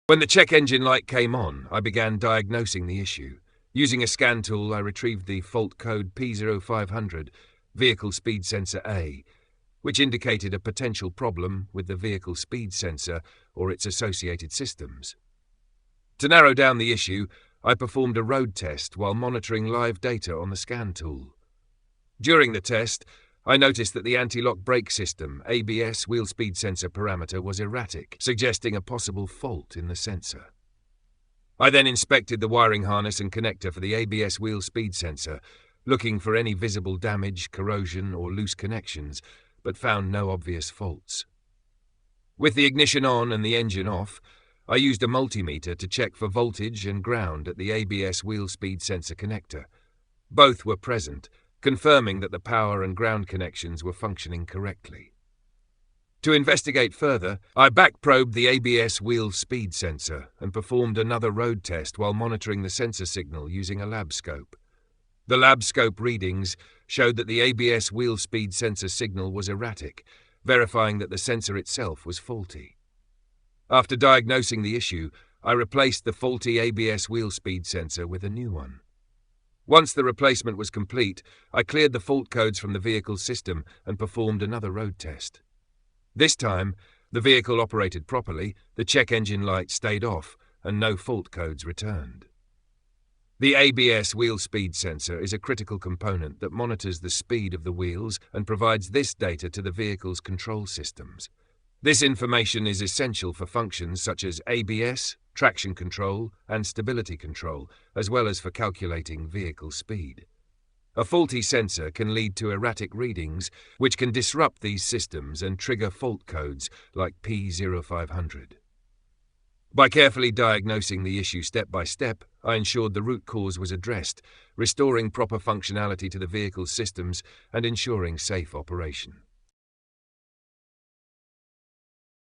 When the check engine light came on, I began diagnosing the issue. Using a scan tool, I retrieved the fault code P0500, vehicle speed sensor A, which indicated a potential problem with the vehicle speed sensor or its associated systems. To narrow down the issue, I performed a road test while monitoring live data on the scan tool. During the test, I noticed that the anti-lock brake system, ABS wheel speed sensor parameter, was erratic, suggesting a possible fault in the sensor. I then inspected the wiring harness and connector for the ABS wheel speed sensor, looking for any visible damage, corrosion, or loose connections, but found no obvious faults. With the ignition on and the engine off, I used a multimeter to check for voltage and ground at the ABS wheel speed sensor connector. Both were present, confirming that the power and ground connections were functioning correctly. To investigate further, I backprobed the ABS wheel speed sensor and performed another road test while monitoring the sensor signal using a lab scope. The lab scope readings showed that the ABS wheel speed sensor signal was erratic, verifying that the sensor itself was faulty. After diagnosing the issue, I replaced the faulty ABS wheel speed sensor with a new one. Once the replacement was complete, I cleared the fault codes from the vehicle's system and performed another road test. This time, the vehicle operated properly, the check engine light stayed off, and no fault codes returned. The ABS wheel speed sensor is a critical component that monitors the speed of the wheels and provides this data to the vehicle's control systems. This information is essential for functions such as ABS, traction control, and stability control, as well as for calculating vehicle speed. A faulty sensor can lead to erratic readings, which can disrupt these systems and trigger fault codes like P0500. By carefully diagnosing the issue step by step, I ensured the root cause was addressed, restoring proper functionality to the vehicle's systems and ensuring safe operation.